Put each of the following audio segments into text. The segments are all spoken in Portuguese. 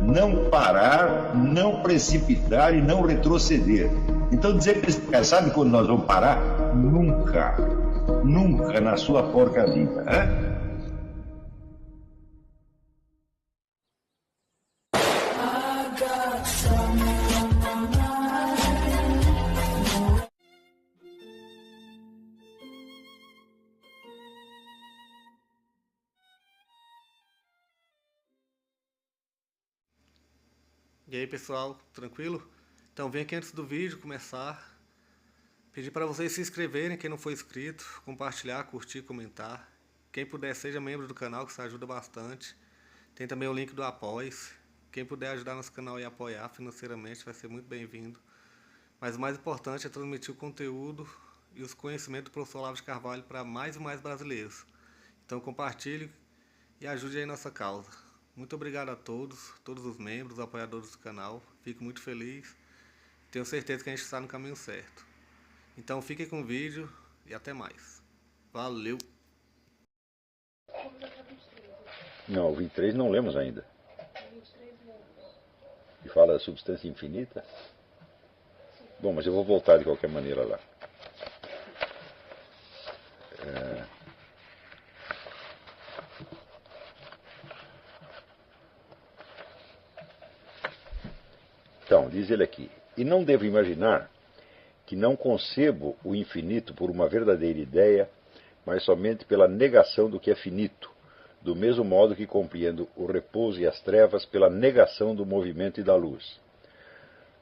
não parar, não precipitar e não retroceder. Então dizer para esse cara, sabe quando nós vamos parar? Nunca. Nunca na sua porca vida. Né? E aí pessoal, tranquilo? Então vem aqui antes do vídeo começar, pedir para vocês se inscreverem, quem não for inscrito, compartilhar, curtir, comentar. Quem puder seja membro do canal, que isso ajuda bastante. Tem também o link do Apoia-se. Quem puder ajudar nosso canal e apoiar financeiramente vai ser muito bem-vindo. Mas o mais importante é transmitir o conteúdo e os conhecimentos do professor Olavo de Carvalho para mais e mais brasileiros. Então compartilhe e ajude aí nossa causa. Muito obrigado a todos os membros, apoiadores do canal. Fico muito feliz. Tenho certeza que a gente está no caminho certo. Então fiquem com o vídeo e até mais. Valeu! Não, o 23 não lemos ainda. E fala da substância infinita. Bom, mas eu vou voltar de qualquer maneira lá. Então, diz ele aqui: e não devo imaginar que não concebo o infinito por uma verdadeira ideia, mas somente pela negação do que é finito, do mesmo modo que compreendo o repouso e as trevas pela negação do movimento e da luz.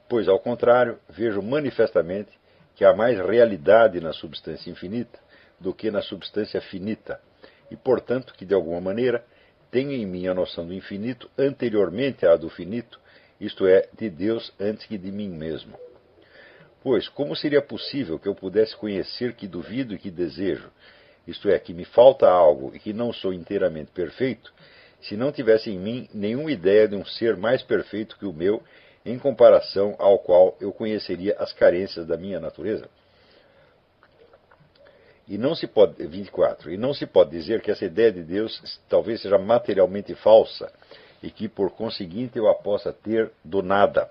Pois, ao contrário, vejo manifestamente que há mais realidade na substância infinita do que na substância finita, e, portanto, que, de alguma maneira, tenho em mim a noção do infinito anteriormente à do finito, isto é, de Deus antes que de mim mesmo. Pois, como seria possível que eu pudesse conhecer que duvido e que desejo, isto é, que me falta algo e que não sou inteiramente perfeito, se não tivesse em mim nenhuma ideia de um ser mais perfeito que o meu, em comparação ao qual eu conheceria as carências da minha natureza? E não se pode, 24, e não se pode dizer que essa ideia de Deus talvez seja materialmente falsa, e que, por conseguinte, eu a possa ter do nada.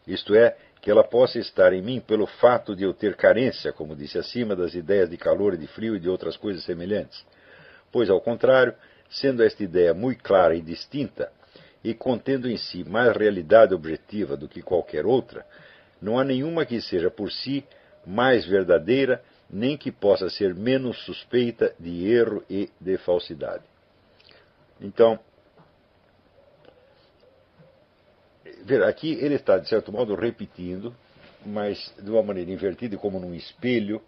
Isto é, que ela possa estar em mim pelo fato de eu ter carência, como disse acima, das ideias de calor e de frio e de outras coisas semelhantes. Pois, ao contrário, sendo esta ideia muito clara e distinta, e contendo em si mais realidade objetiva do que qualquer outra, não há nenhuma que seja por si mais verdadeira, nem que possa ser menos suspeita de erro e de falsidade. Então, aqui ele está, de certo modo, repetindo, mas de uma maneira invertida e como num espelho,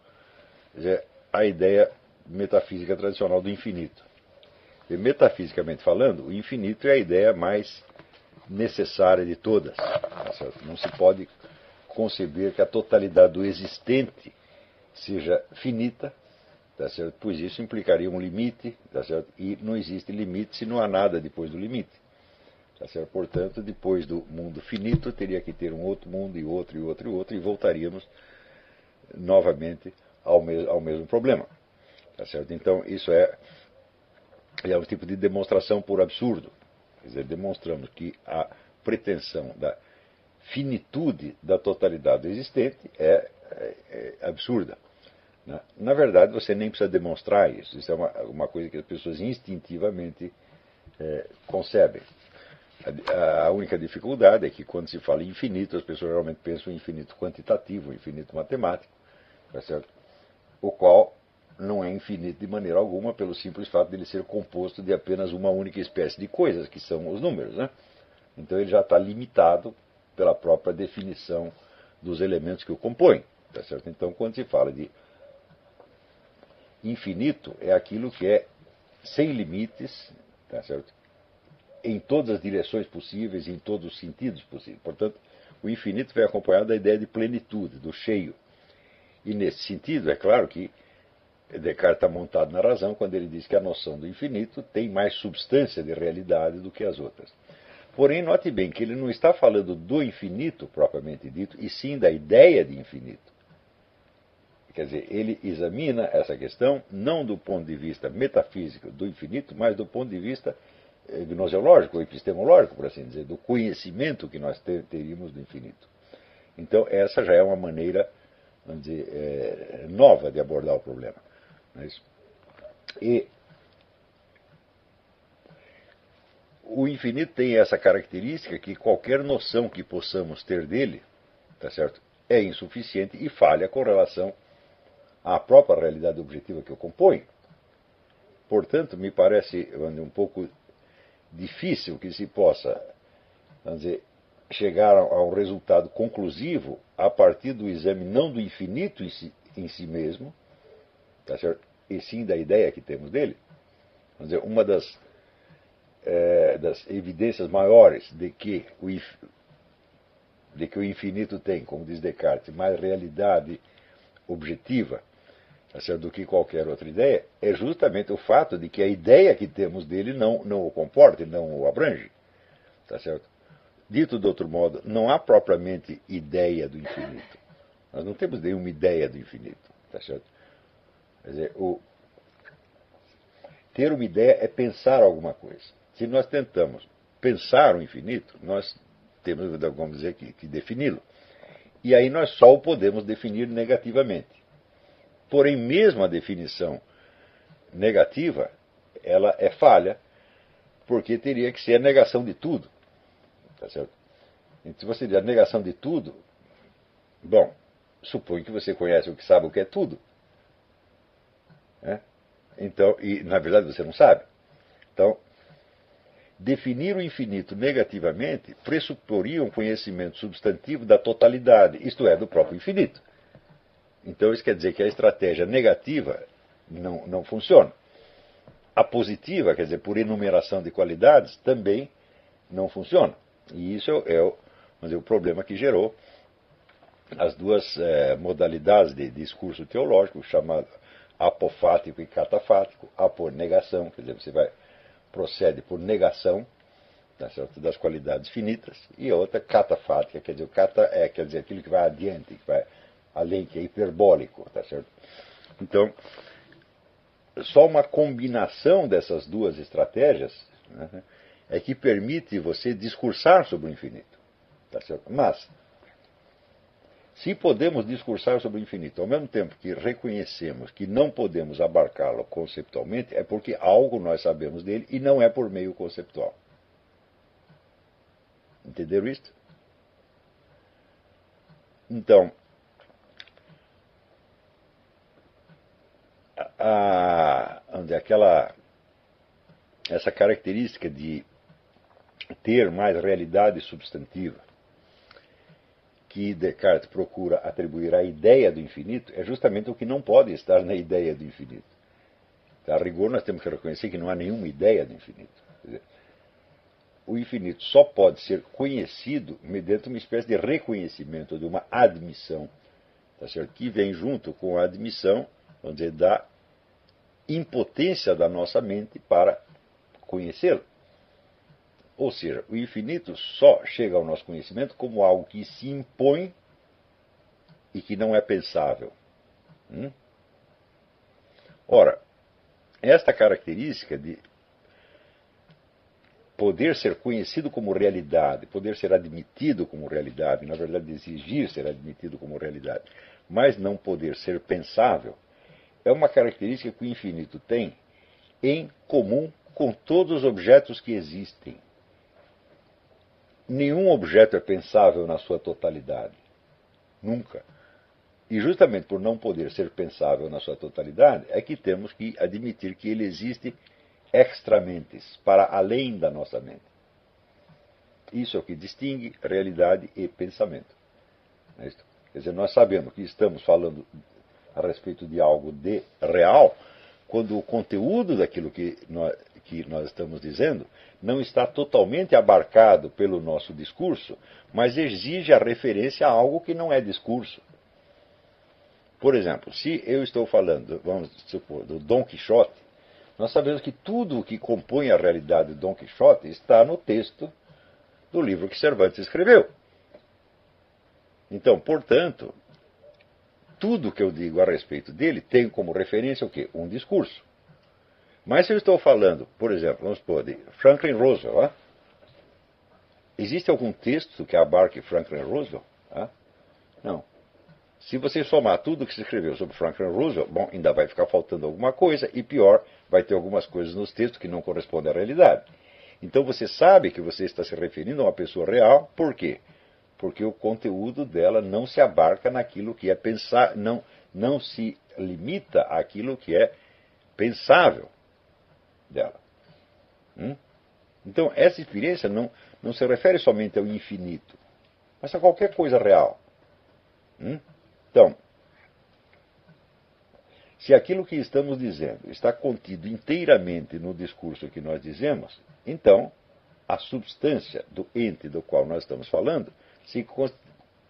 a ideia metafísica tradicional do infinito. E, metafisicamente falando, o infinito é a ideia mais necessária de todas. Tá certo? Não se pode conceber que a totalidade do existente seja finita, tá certo? Pois isso implicaria um limite, tá certo? E não existe limite se não há nada depois do limite. Tá certo? Portanto, depois do mundo finito, teria que ter um outro mundo, e outro, e outro, e outro, e voltaríamos novamente ao mesmo problema. Tá certo? Então, isso é um tipo de demonstração por absurdo. Quer dizer, demonstramos que a pretensão da finitude da totalidade existente é absurda. Né? Na verdade, você nem precisa demonstrar isso. Isso é uma coisa que as pessoas instintivamente concebem. A única dificuldade é que, quando se fala em infinito, as pessoas geralmente pensam em infinito quantitativo, infinito matemático, tá certo? O qual não é infinito de maneira alguma, pelo simples fato de ele ser composto de apenas uma única espécie de coisas, que são os números. Né? Então ele já está limitado pela própria definição dos elementos que o compõem. Tá certo? Então, quando se fala de infinito, é aquilo que é sem limites, tá certo? Em todas as direções possíveis, em todos os sentidos possíveis. Portanto, o infinito vem acompanhado da ideia de plenitude, do cheio. E nesse sentido, é claro que Descartes está montado na razão quando ele diz que a noção do infinito tem mais substância de realidade do que as outras. Porém, note bem que ele não está falando do infinito propriamente dito, e sim da ideia de infinito. Quer dizer, ele examina essa questão não do ponto de vista metafísico do infinito, mas do ponto de vista gnoseológico, ou epistemológico, por assim dizer, do conhecimento que nós teríamos do infinito. Então, essa já é uma maneira, vamos dizer, nova de abordar o problema. Não é isso? E o infinito tem essa característica que qualquer noção que possamos ter dele, tá certo, é insuficiente e falha com relação à própria realidade objetiva que o compõe. Portanto, me parece um pouco difícil que se possa, vamos dizer, chegar a um resultado conclusivo a partir do exame não do infinito em si mesmo, tá certo? E sim da ideia que temos dele. Vamos dizer, uma das evidências maiores de que o infinito tem, como diz Descartes, mais realidade objetiva, tá certo, do que qualquer outra ideia, é justamente o fato de que a ideia que temos dele não o comporta e não o abrange. Tá certo? Dito de outro modo, não há propriamente ideia do infinito. Nós não temos nenhuma ideia do infinito. Tá certo? Quer dizer, ter uma ideia é pensar alguma coisa. Se nós tentamos pensar o infinito, nós temos, vamos dizer, que defini-lo. E aí nós só o podemos definir negativamente. Porém, mesmo a definição negativa, ela é falha, porque teria que ser a negação de tudo. Tá certo? Então, se você diz a negação de tudo, bom, suponho que você conhece o que sabe o que é tudo. Né? Então, e na verdade você não sabe. Então, definir o infinito negativamente pressuporia um conhecimento substantivo da totalidade, isto é, do próprio infinito. Então isso quer dizer que a estratégia negativa não funciona. A positiva, quer dizer, por enumeração de qualidades, também não funciona. E isso é o problema que gerou as duas modalidades de discurso teológico, chamado apofático e catafático. A por negação, quer dizer, você procede por negação, tá certo, das qualidades finitas, e a outra catafática, quer dizer, o cata quer dizer aquilo que vai adiante, que vai além, que é hiperbólico, tá certo? Então, só uma combinação dessas duas estratégias, né, é que permite você discursar sobre o infinito, tá certo? Mas, se podemos discursar sobre o infinito ao mesmo tempo que reconhecemos que não podemos abarcá-lo conceptualmente, é porque algo nós sabemos dele e não é por meio conceptual. Entenderam isto? Então, essa característica de ter mais realidade substantiva que Descartes procura atribuir à ideia do infinito é justamente o que não pode estar na ideia do infinito. A rigor, nós temos que reconhecer que não há nenhuma ideia do infinito. Quer dizer, o infinito só pode ser conhecido mediante uma espécie de reconhecimento, de uma admissão, tá certo? Que vem junto com a admissão, vamos dizer, da impotência da nossa mente para conhecê-lo. Ou seja, o infinito só chega ao nosso conhecimento como algo que se impõe e que não é pensável. Ora, esta característica de poder ser conhecido como realidade, poder ser admitido como realidade, na verdade exigir ser admitido como realidade, mas não poder ser pensável, é uma característica que o infinito tem em comum com todos os objetos que existem. Nenhum objeto é pensável na sua totalidade. Nunca. E justamente por não poder ser pensável na sua totalidade, é que temos que admitir que ele existe extramentes, para além da nossa mente. Isso é o que distingue realidade e pensamento. Quer dizer, nós sabemos que estamos falando a respeito de algo de real, quando o conteúdo daquilo que nós estamos dizendo não está totalmente abarcado pelo nosso discurso, mas exige a referência a algo que não é discurso. Por exemplo, se eu estou falando, vamos supor, do Dom Quixote, nós sabemos que tudo o que compõe a realidade do Dom Quixote está no texto do livro que Cervantes escreveu. Então, portanto, tudo que eu digo a respeito dele tem como referência o quê? Um discurso. Mas se eu estou falando, por exemplo, vamos supor, de Franklin Roosevelt, existe algum texto que abarque Franklin Roosevelt? Não. Se você somar tudo que se escreveu sobre Franklin Roosevelt, bom, ainda vai ficar faltando alguma coisa, e pior, vai ter algumas coisas nos textos que não correspondem à realidade. Então você sabe que você está se referindo a uma pessoa real, por quê? Porque o conteúdo dela não se abarca naquilo que é pensar, não se limita àquilo que é pensável dela. Então essa experiência não se refere somente ao infinito, mas a qualquer coisa real. Então, se aquilo que estamos dizendo está contido inteiramente no discurso que nós dizemos, então a substância do ente do qual nós estamos falando se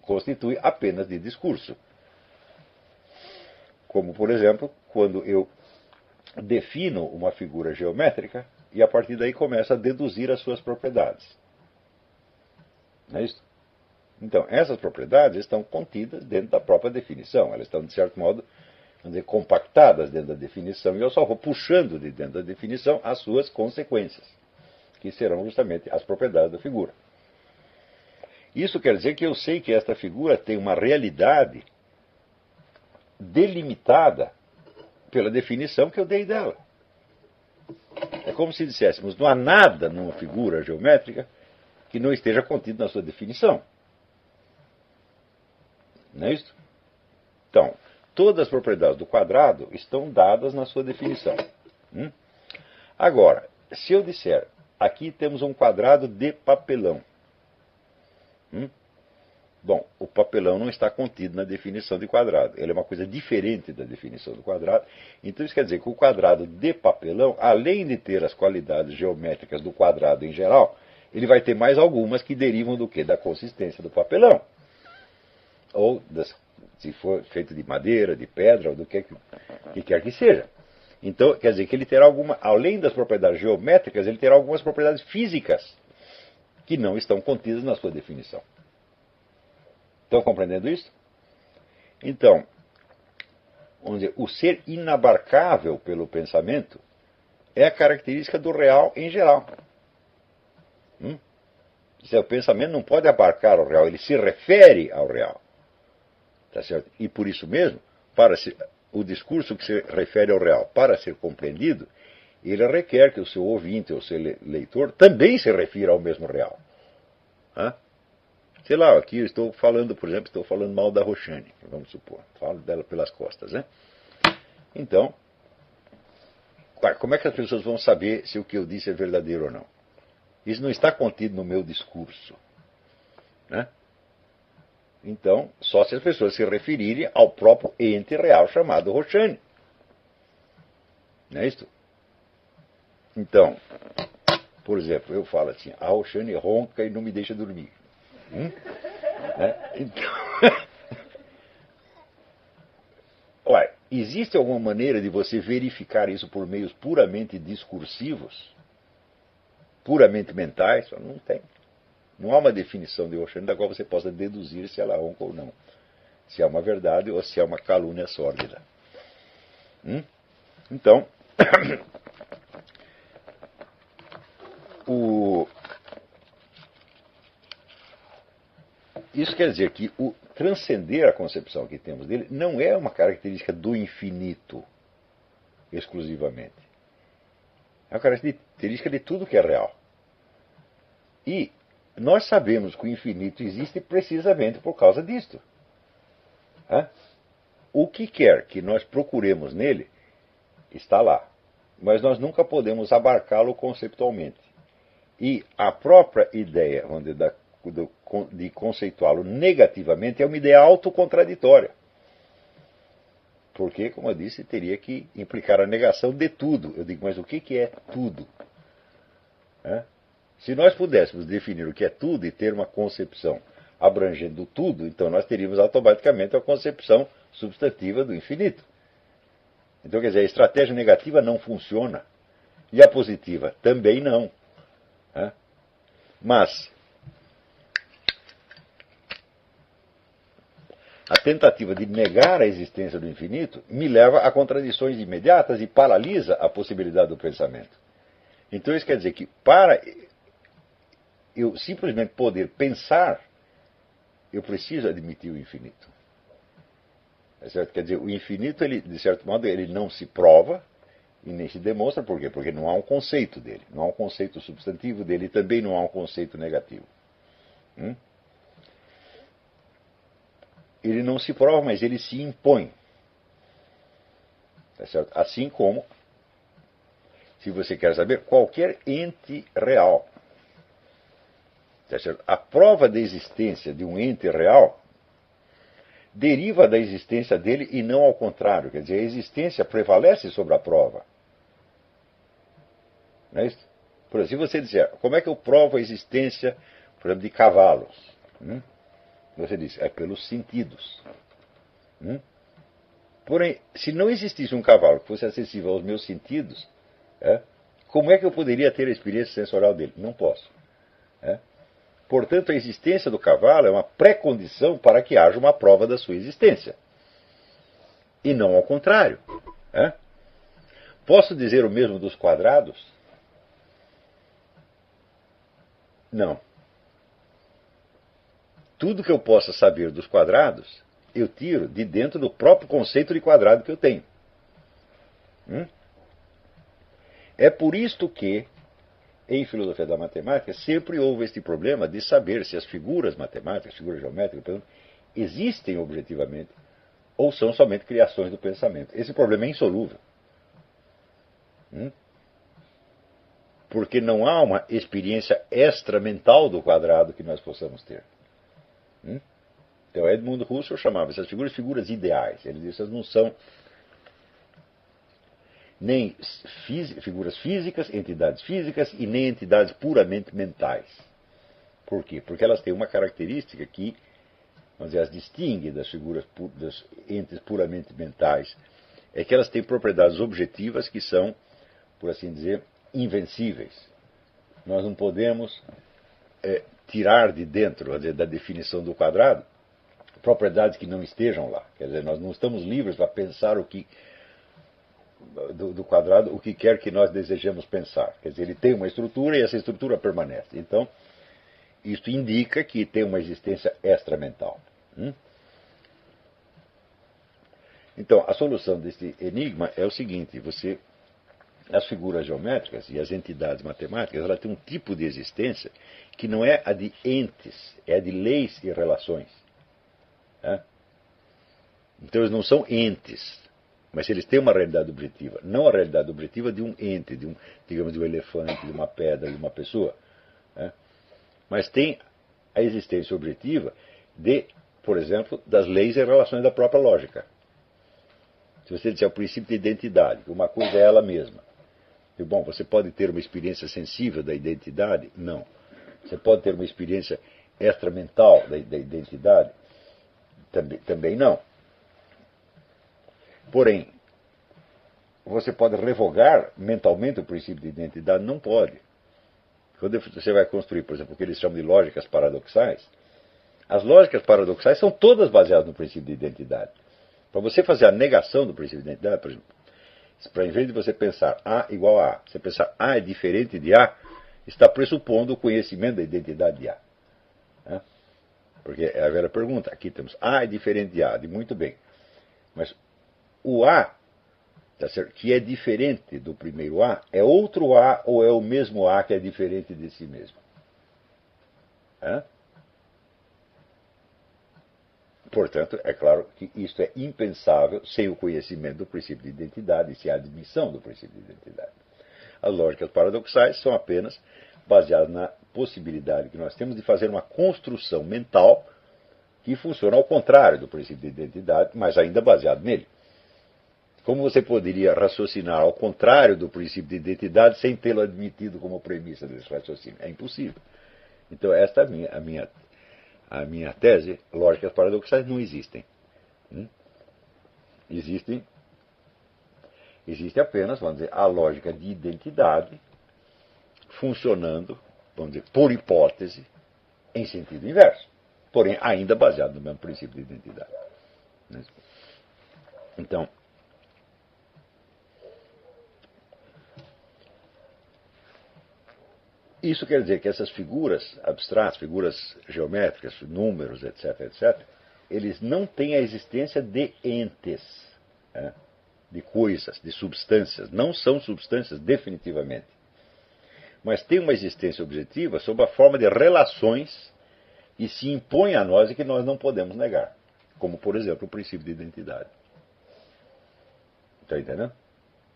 constitui apenas de discurso. Como, por exemplo, quando eu defino uma figura geométrica e a partir daí começo a deduzir as suas propriedades. Não é isso? Então, essas propriedades estão contidas dentro da própria definição. Elas estão, de certo modo, vamos dizer, compactadas dentro da definição e eu só vou puxando de dentro da definição as suas consequências, que serão justamente as propriedades da figura. Isso quer dizer que eu sei que esta figura tem uma realidade delimitada pela definição que eu dei dela. É como se disséssemos, não há nada numa figura geométrica que não esteja contido na sua definição. Não é isso? Então, todas as propriedades do quadrado estão dadas na sua definição. Agora, se eu disser, aqui temos um quadrado de papelão. Bom, o papelão não está contido na definição de quadrado. Ele é uma coisa diferente da definição do quadrado. Então isso quer dizer que o quadrado de papelão, além de ter as qualidades geométricas do quadrado em geral, ele vai ter mais algumas que derivam do quê? Da consistência do papelão. Ou se for feito de madeira, de pedra, ou do que quer que seja. Então, quer dizer que ele terá além das propriedades geométricas, ele terá algumas propriedades físicas que não estão contidas na sua definição. Estão compreendendo isso? Então, vamos dizer, o ser inabarcável pelo pensamento é a característica do real em geral. O pensamento não pode abarcar o real, ele se refere ao real. Tá certo? E por isso mesmo, o discurso que se refere ao real, para ser compreendido, ele requer que o seu ouvinte ou seu leitor também se refira ao mesmo real. Sei lá, aqui eu estou falando, por exemplo, estou falando mal da Roxane, vamos supor, falo dela pelas costas, né? Então, como é que as pessoas vão saber se o que eu disse é verdadeiro ou não? Isso não está contido no meu discurso, né? Então, só se as pessoas se referirem ao próprio ente real chamado Roxane. Não é isso? Então, por exemplo, eu falo assim, a Roxane ronca e não me deixa dormir. Então, olha, existe alguma maneira de você verificar isso por meios puramente discursivos? Puramente mentais? Não tem. Não há uma definição de Roxane da qual você possa deduzir se ela ronca ou não. Se é uma verdade ou se é uma calúnia sórdida. Então, isso quer dizer que o transcender a concepção que temos dele não é uma característica do infinito exclusivamente. É uma característica de tudo que é real. E nós sabemos que o infinito existe precisamente por causa disto. O que quer que nós procuremos nele está lá. Mas nós nunca podemos abarcá-lo conceptualmente. E a própria ideia, vamos dizer, de conceituá-lo negativamente é uma ideia autocontraditória. Porque, como eu disse, teria que implicar a negação de tudo. Eu digo, mas o que é tudo? Se nós pudéssemos definir o que é tudo e ter uma concepção abrangendo tudo, então nós teríamos automaticamente a concepção substantiva do infinito. Então, quer dizer, a estratégia negativa não funciona. E a positiva também não. Mas a tentativa de negar a existência do infinito me leva a contradições imediatas e paralisa a possibilidade do pensamento. Então isso quer dizer que para eu simplesmente poder pensar, eu preciso admitir o infinito. É certo? Quer dizer, o infinito, ele, de certo modo, ele não se prova e nem se demonstra. Por quê? Porque não há um conceito dele. Não há um conceito substantivo dele e também não há um conceito negativo. Ele não se prova, mas ele se impõe. É certo? Assim como, se você quer saber, qualquer ente real. É certo? A prova da existência de um ente real deriva da existência dele e não ao contrário. Quer dizer, a existência prevalece sobre a prova. Não é isso? Por exemplo, se você disser, como é que eu provo a existência, por exemplo, de cavalos? Você diz, é pelos sentidos. Porém, se não existisse um cavalo que fosse acessível aos meus sentidos, como é que eu poderia ter a experiência sensorial dele? Não posso. Portanto, a existência do cavalo é uma pré-condição para que haja uma prova da sua existência. E não ao contrário. Posso dizer o mesmo dos quadrados? Não. Tudo que eu possa saber dos quadrados, eu tiro de dentro do próprio conceito de quadrado que eu tenho. É por isto que, em filosofia da matemática, sempre houve este problema de saber se as figuras matemáticas, figuras geométricas, por exemplo, existem objetivamente ou são somente criações do pensamento. Esse problema é insolúvel. Porque não há uma experiência extramental do quadrado que nós possamos ter. Então, Edmund Husserl chamava essas figuras figuras ideais. Ele disse que essas não são nem figuras físicas, entidades físicas, e nem entidades puramente mentais. Por quê? Porque elas têm uma característica que, vamos dizer, as distingue das figuras dos entes puramente mentais, é que elas têm propriedades objetivas que são, por assim dizer, invencíveis. Nós não podemos tirar de dentro, vamos dizer, da definição do quadrado propriedades que não estejam lá. Quer dizer, nós não estamos livres para pensar o que do quadrado, o que quer que nós desejemos pensar. Quer dizer, ele tem uma estrutura e essa estrutura permanece. Então, isso indica que tem uma existência extramental. Então, a solução desse enigma é o seguinte: as figuras geométricas e as entidades matemáticas, elas têm um tipo de existência que não é a de entes, é a de leis e relações. Então, eles não são entes, mas eles têm uma realidade objetiva. Não a realidade objetiva de um ente, digamos, de um elefante, de uma pedra, de uma pessoa. Mas tem a existência objetiva de, por exemplo, das leis e relações da própria lógica. Se você disser o princípio de identidade, uma coisa é ela mesma. E, bom, você pode ter uma experiência sensível da identidade? Não. Você pode ter uma experiência extramental da identidade? Também não. Porém, você pode revogar mentalmente o princípio de identidade? Não pode. Quando você vai construir, por exemplo, o que eles chamam de lógicas paradoxais, as lógicas paradoxais são todas baseadas no princípio de identidade. Para você fazer a negação do princípio de identidade, por exemplo, para em vez de você pensar A igual a A, você pensar A é diferente de A, está pressupondo o conhecimento da identidade de A. Porque é a velha pergunta. Aqui temos A é diferente de A, de muito bem. Mas o A, tá certo, que é diferente do primeiro A, é outro A ou é o mesmo A que é diferente de si mesmo? Portanto, é claro que isto é impensável sem o conhecimento do princípio de identidade e sem a admissão do princípio de identidade. As lógicas paradoxais são apenas baseadas na possibilidade que nós temos de fazer uma construção mental que funciona ao contrário do princípio de identidade, mas ainda baseado nele. Como você poderia raciocinar ao contrário do princípio de identidade sem tê-lo admitido como premissa desse raciocínio? É impossível. Então, esta é a minha tese. Lógicas paradoxais não existem. Existe apenas, vamos dizer, a lógica de identidade funcionando, vamos dizer, por hipótese, em sentido inverso. Porém, ainda baseado no mesmo princípio de identidade. Então, isso quer dizer que essas figuras abstratas, figuras geométricas, números, etc., etc., eles não têm a existência de entes, né? De coisas, de substâncias. Não são substâncias definitivamente. Mas têm uma existência objetiva sob a forma de relações e se impõem a nós e que nós não podemos negar. Como, por exemplo, o princípio de identidade. Está entendendo?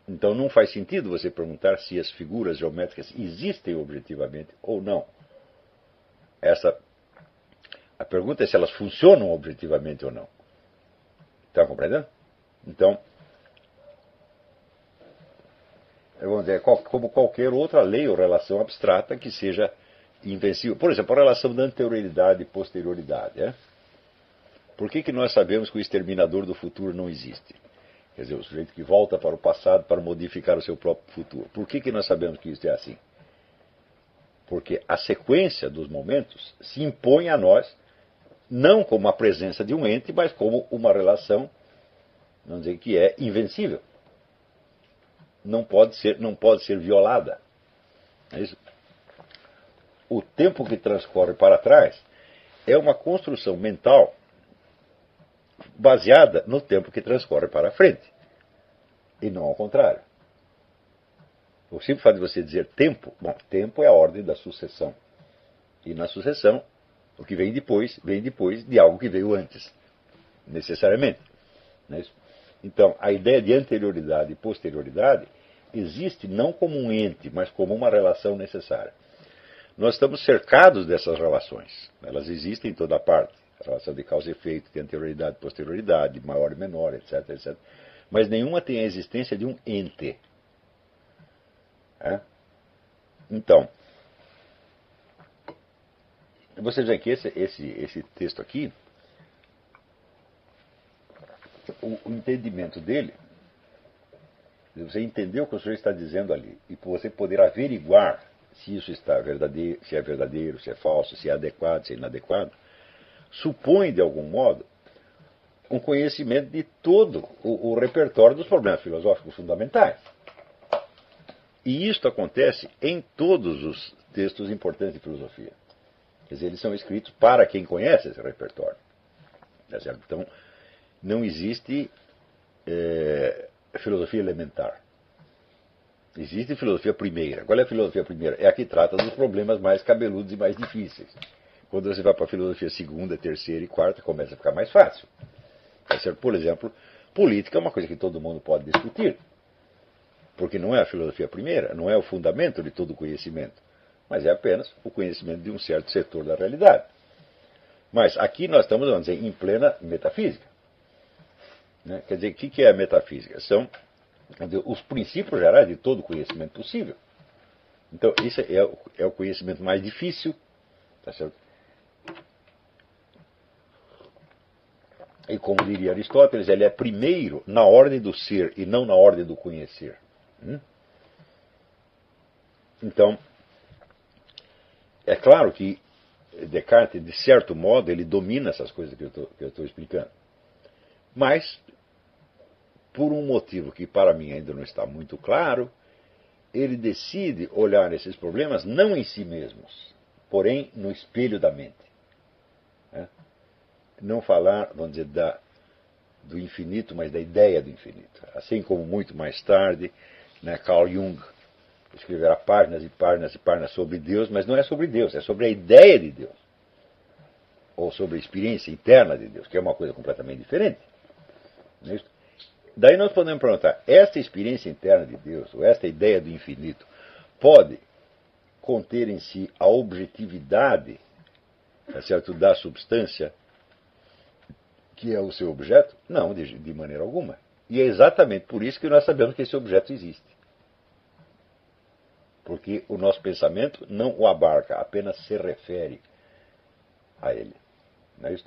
Então não faz sentido você perguntar se as figuras geométricas existem objetivamente ou não. A pergunta é se elas funcionam objetivamente ou não. Está compreendendo? Então, vamos dizer, como qualquer outra lei ou relação abstrata que seja invencível. Por exemplo, a relação da anterioridade e posterioridade. Por que nós sabemos que o exterminador do futuro não existe? Quer dizer, o sujeito que volta para o passado para modificar o seu próprio futuro. Por que nós sabemos que isso é assim? Porque a sequência dos momentos se impõe a nós, não como a presença de um ente, mas como uma relação, vamos dizer, que é invencível. Não pode ser violada. É isso? O tempo que transcorre para trás é uma construção mental baseada no tempo que transcorre para a frente. E não ao contrário. O simples fato de você dizer tempo, bom, tempo é a ordem da sucessão. E na sucessão, o que vem depois de algo que veio antes. Necessariamente. Não é isso? Então, a ideia de anterioridade e posterioridade existe não como um ente, mas como uma relação necessária. Nós estamos cercados dessas relações. Elas existem em toda parte. A relação de causa e efeito, de anterioridade e posterioridade, maior e menor, etc., etc. Mas nenhuma tem a existência de um ente. Então, vocês veem que esse texto aqui, o entendimento dele, você entendeu o que o senhor está dizendo ali, e você poder averiguar se isso está verdadeiro, se é falso, se é adequado, se é inadequado, supõe, de algum modo, um conhecimento de todo o repertório dos problemas filosóficos fundamentais. E isto acontece em todos os textos importantes de filosofia. Quer dizer, eles são escritos para quem conhece esse repertório. Tá certo? Então, não existe filosofia elementar. Existe filosofia primeira. Qual é a filosofia primeira? É a que trata dos problemas mais cabeludos e mais difíceis. Quando você vai para a filosofia segunda, terceira e quarta, começa a ficar mais fácil. Tá certo? Por exemplo, política é uma coisa que todo mundo pode discutir. Porque não é a filosofia primeira, não é o fundamento de todo o conhecimento, mas é apenas o conhecimento de um certo setor da realidade. Mas aqui nós estamos, vamos dizer, em plena metafísica. Né? Quer dizer, o que é a metafísica? São os princípios gerais de todo o conhecimento possível. Então, isso é o conhecimento mais difícil, tá certo? E como diria Aristóteles, ele é primeiro na ordem do ser e não na ordem do conhecer. Então, é claro que Descartes, de certo modo, ele domina essas coisas que eu estou explicando. Mas, por um motivo que para mim ainda não está muito claro, ele decide olhar esses problemas não em si mesmos, porém no espelho da mente. Não falar, vamos dizer, do infinito, mas da ideia do infinito. Assim como muito mais tarde, Carl Jung escreverá páginas e páginas e páginas sobre Deus, mas não é sobre Deus, é sobre a ideia de Deus. Ou sobre a experiência interna de Deus, que é uma coisa completamente diferente. Não é isso? Daí nós podemos perguntar, esta experiência interna de Deus, ou esta ideia do infinito, pode conter em si a objetividade, tá certo, da substância que é o seu objeto? Não, de maneira alguma. E é exatamente por isso que nós sabemos que esse objeto existe. Porque o nosso pensamento não o abarca, apenas se refere a ele. Não é isso?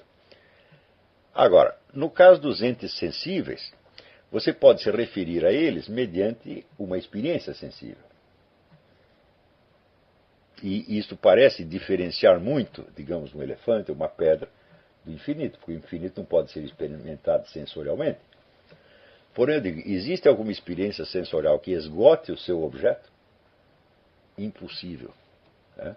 Agora, no caso dos entes sensíveis, você pode se referir a eles mediante uma experiência sensível. E isso parece diferenciar muito, digamos, um elefante, uma pedra, do infinito, porque o infinito não pode ser experimentado sensorialmente. Porém, eu digo, existe alguma experiência sensorial que esgote o seu objeto? Impossível. Né?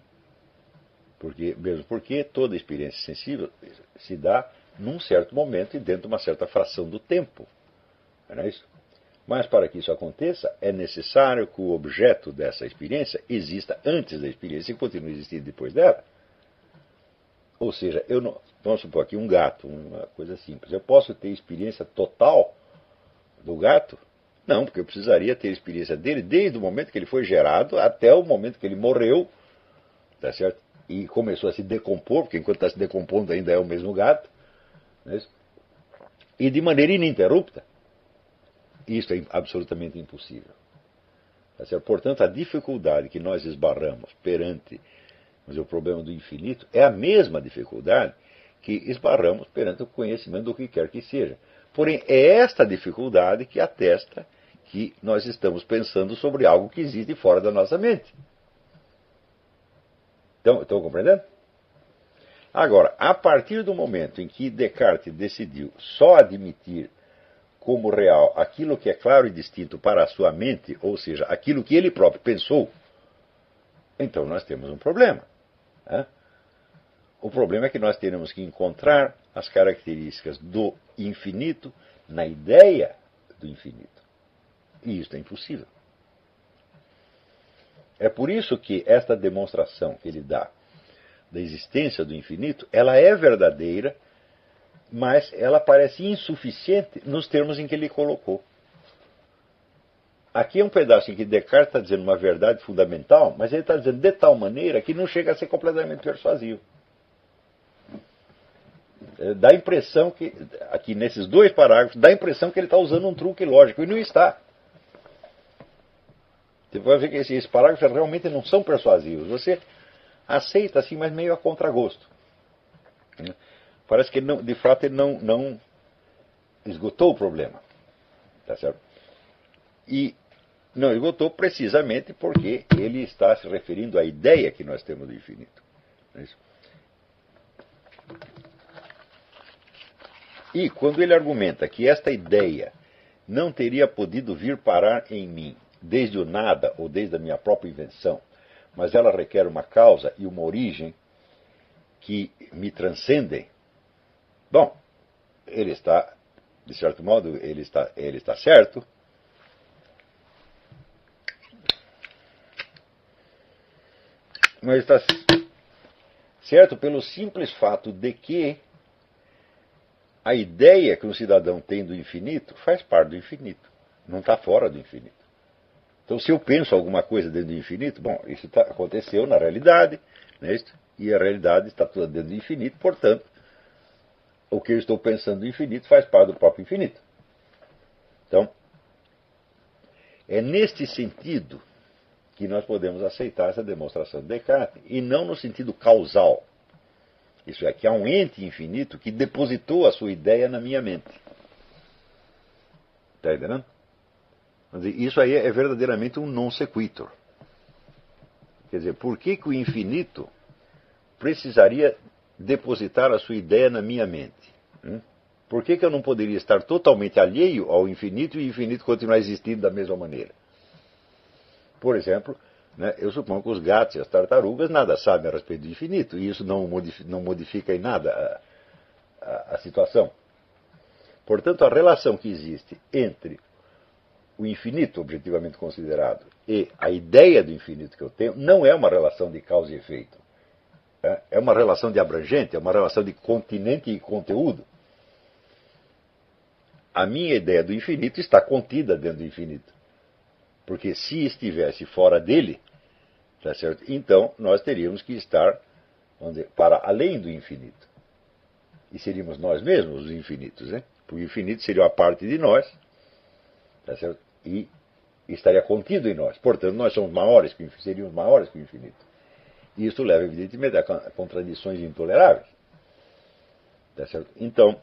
Mesmo porque toda experiência sensível se dá num certo momento e dentro de uma certa fração do tempo. Não é isso? Mas para que isso aconteça, é necessário que o objeto dessa experiência exista antes da experiência e continue existindo depois dela. Ou seja, vamos supor aqui um gato, uma coisa simples. Eu posso ter experiência total do gato? Não, porque eu precisaria ter experiência dele desde o momento que ele foi gerado até o momento que ele morreu, tá certo? E começou a se decompor, porque enquanto está se decompondo ainda é o mesmo gato. Não é isso? E de maneira ininterrupta. Isso é absolutamente impossível. Tá certo? Portanto, a dificuldade que nós esbarramos perante o problema do infinito é a mesma dificuldade que esbarramos perante o conhecimento do que quer que seja. Porém, é esta dificuldade que atesta que nós estamos pensando sobre algo que existe fora da nossa mente. Então, estão compreendendo? Agora, a partir do momento em que Descartes decidiu só admitir como real aquilo que é claro e distinto para a sua mente, ou seja, aquilo que ele próprio pensou, então nós temos um problema. Né? O problema é que nós teremos que encontrar as características do infinito na ideia do infinito. E isso é impossível. É por isso que esta demonstração que ele dá da existência do infinito, ela é verdadeira, mas ela parece insuficiente nos termos em que ele colocou. Aqui é um pedaço em que Descartes está dizendo uma verdade fundamental, mas ele está dizendo de tal maneira que não chega a ser completamente persuasivo. Dá a impressão que, aqui nesses dois parágrafos, dá a impressão que ele está usando um truque lógico, e não está. Você vai ver que esses parágrafos realmente não são persuasivos. Você aceita assim, mas meio a contragosto. Parece que ele de fato ele não esgotou o problema. Tá certo? E não esgotou precisamente porque ele está se referindo à ideia que nós temos do infinito. Não é isso? E quando ele argumenta que esta ideia não teria podido vir parar em mim desde o nada ou desde a minha própria invenção, mas ela requer uma causa e uma origem que me transcendem, bom, ele está, de certo modo, ele está certo. Mas está certo pelo simples fato de que a ideia que um cidadão tem do infinito faz parte do infinito, não está fora do infinito. Então, se eu penso alguma coisa dentro do infinito, bom, isso aconteceu na realidade, né, e a realidade está toda dentro do infinito, portanto, o que eu estou pensando do infinito faz parte do próprio infinito. Então, é neste sentido que nós podemos aceitar essa demonstração de Descartes, e não no sentido causal. Isso é, que há um ente infinito que depositou a sua ideia na minha mente. Está entendendo? Isso aí é verdadeiramente um non sequitur. Quer dizer, por que o infinito precisaria depositar a sua ideia na minha mente? Por que eu não poderia estar totalmente alheio ao infinito e o infinito continuar existindo da mesma maneira? Por exemplo, né, eu suponho que os gatos e as tartarugas nada sabem a respeito do infinito, e isso não modifica em nada a situação. Portanto, a relação que existe entre o infinito, objetivamente considerado, e a ideia do infinito que eu tenho, não é uma relação de causa e efeito. É uma relação de abrangente, é uma relação de continente e conteúdo. A minha ideia do infinito está contida dentro do infinito. Porque se estivesse fora dele, tá certo? Então nós teríamos que estar, vamos dizer, para além do infinito. E seríamos nós mesmos os infinitos, né? Porque o infinito seria uma parte de nós, tá certo? E estaria contido em nós. Portanto, nós somos maiores que seríamos maiores que o infinito. E isso leva, evidentemente, a contradições intoleráveis. Tá certo? Então,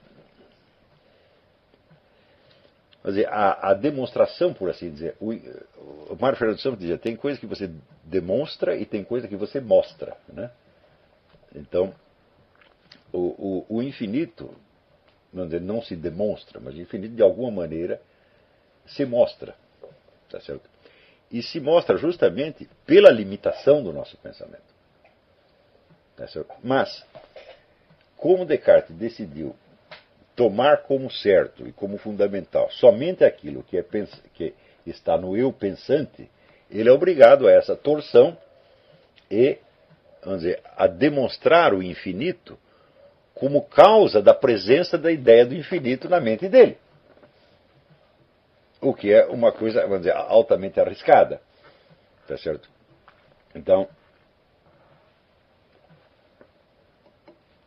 a demonstração, por assim dizer, o Mário Fernando Santos dizia, tem coisa que você demonstra e tem coisa que você mostra. Né? Então, o infinito, vamos dizer, não se demonstra, mas o infinito de alguma maneira se mostra, tá certo? E se mostra justamente pela limitação do nosso pensamento. Tá certo? Mas, como Descartes decidiu tomar como certo e como fundamental somente aquilo que está no eu pensante, ele é obrigado a essa torção e, vamos dizer, a demonstrar o infinito como causa da presença da ideia do infinito na mente dele. O que é uma coisa, vamos dizer, altamente arriscada. Tá certo? Então,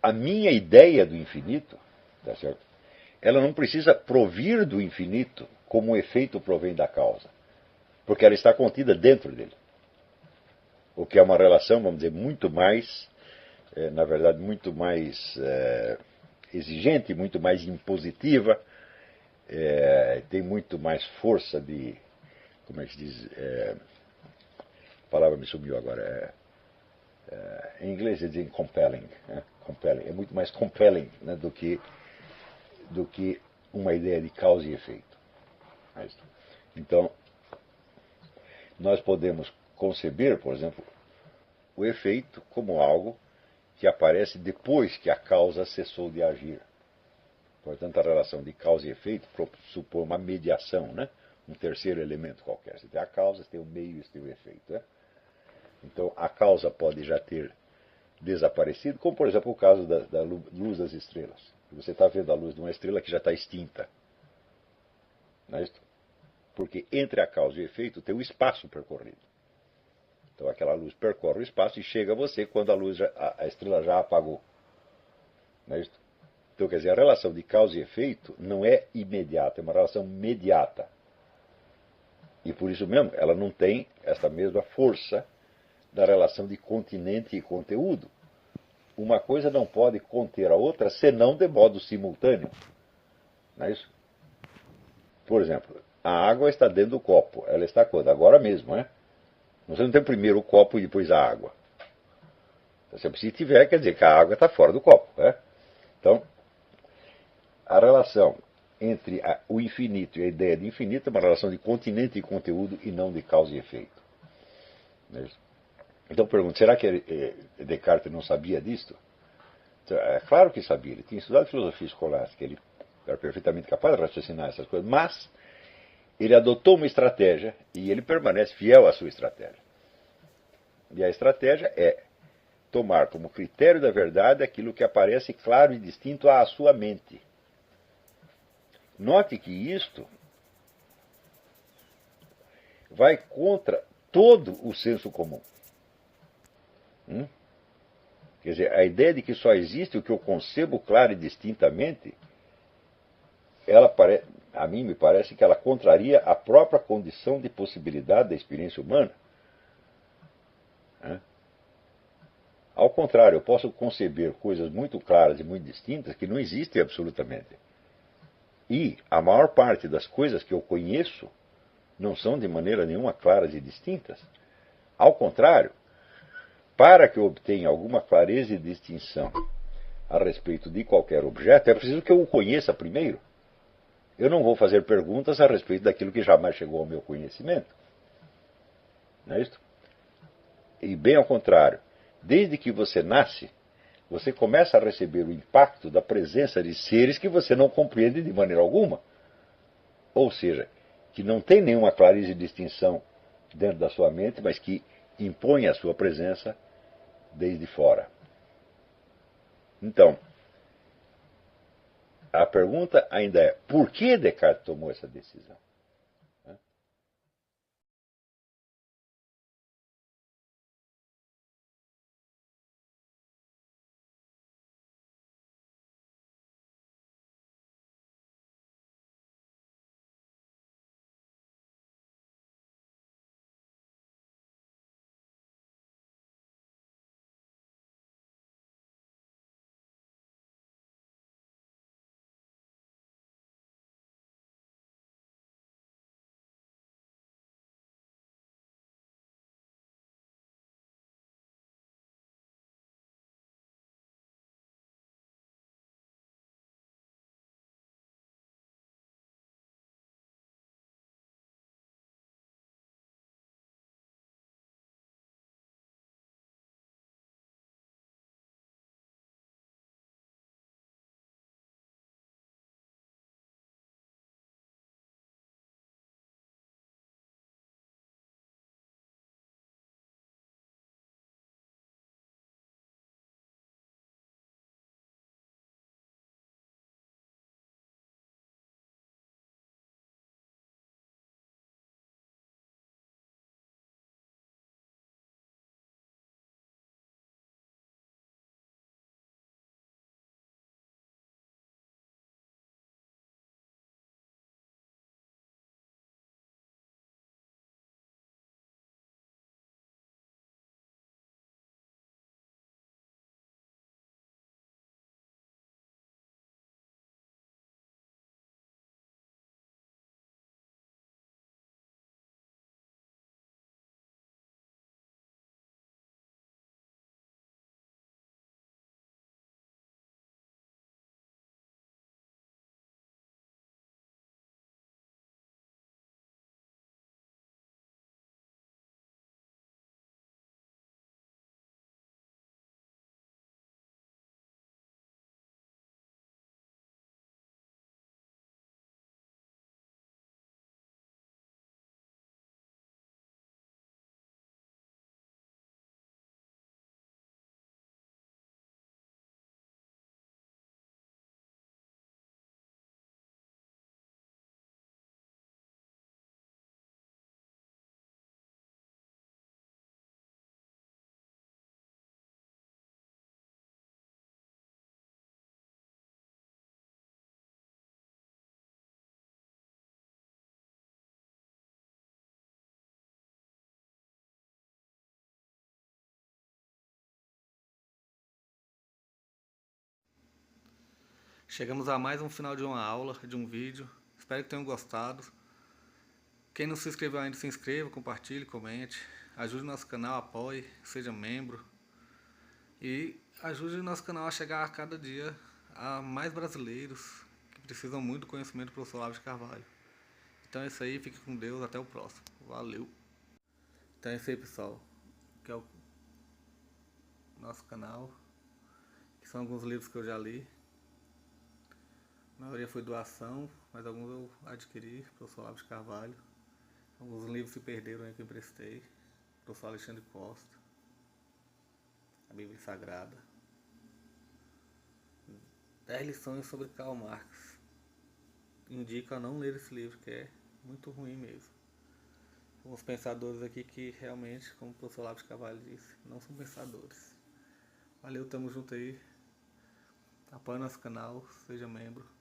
a minha ideia do infinito, tá certo? Ela não precisa provir do infinito como o efeito provém da causa, porque ela está contida dentro dele. O que é uma relação, vamos dizer, muito mais, na verdade, muito mais exigente, muito mais impositiva, tem muito mais força de, como é que se diz, a palavra me sumiu agora, em inglês eles dizem compelling, compelling, é muito mais compelling, né, do que uma ideia de causa e efeito. Então, nós podemos conceber, por exemplo, o efeito como algo que aparece depois que a causa cessou de agir. Portanto, a relação de causa e efeito supõe uma mediação, né? Um terceiro elemento qualquer. Você tem a causa, você tem o meio e você tem o efeito. Né? Então, a causa pode já ter desaparecido, como, por exemplo, o caso da luz das estrelas. Você está vendo a luz de uma estrela que já está extinta. Não é isso? Porque entre a causa e o efeito tem o espaço percorrido. Então aquela luz percorre o espaço e chega a você quando a estrela já apagou. Não é isso? Então, quer dizer, a relação de causa e efeito não é imediata, é uma relação mediata. E por isso mesmo, ela não tem essa mesma força da relação de continente e conteúdo. Uma coisa não pode conter a outra senão de modo simultâneo. Não é isso? Por exemplo, a água está dentro do copo. Ela está quando? Agora mesmo, né? Você não tem primeiro o copo e depois a água. Se tiver, quer dizer que a água está fora do copo. Né? Então, a relação entre o infinito e a ideia de infinito é uma relação de continente e conteúdo e não de causa e efeito. Não é isso? Então, eu pergunto, será que Descartes não sabia disto? É claro que sabia. Ele tinha estudado filosofia escolástica. Ele era perfeitamente capaz de raciocinar essas coisas. Mas ele adotou uma estratégia e ele permanece fiel à sua estratégia. E a estratégia é tomar como critério da verdade aquilo que aparece claro e distinto à sua mente. Note que isto vai contra todo o senso comum. Quer dizer, a ideia de que só existe o que eu concebo claro e distintamente, a mim me parece que ela contraria a própria condição de possibilidade da experiência humana. Ao contrário, eu posso conceber coisas muito claras e muito distintas que não existem absolutamente. E a maior parte das coisas que eu conheço não são de maneira nenhuma claras e distintas. Ao contrário, para que eu obtenha alguma clareza e distinção a respeito de qualquer objeto, é preciso que eu o conheça primeiro. Eu não vou fazer perguntas a respeito daquilo que jamais chegou ao meu conhecimento. Não é isso? E bem ao contrário, desde que você nasce, você começa a receber o impacto da presença de seres que você não compreende de maneira alguma. Ou seja, que não tem nenhuma clareza e distinção dentro da sua mente, mas que impõe a sua presença desde fora. Então, a pergunta ainda é: por que Descartes tomou essa decisão? Chegamos a mais um final de uma aula, de um vídeo. Espero que tenham gostado. Quem não se inscreveu ainda, se inscreva, compartilhe, comente. Ajude o nosso canal, apoie, seja membro. E ajude o nosso canal a chegar a cada dia a mais brasileiros que precisam muito do conhecimento do professor Olavo de Carvalho. Então é isso aí, fique com Deus, até o próximo. Valeu! Então é isso aí, pessoal, que é o nosso canal, que são alguns livros que eu já li. A maioria foi doação, mas alguns eu adquiri, professor Olavo de Carvalho. Alguns livros se perderam aí que eu emprestei, professor Alexandre Costa, a Bíblia Sagrada. 10 lições sobre Karl Marx. Indico a não ler esse livro, que é muito ruim mesmo. Alguns pensadores aqui que realmente, como o professor Olavo de Carvalho disse, não são pensadores. Valeu, tamo junto aí. Apoie nosso canal, seja membro.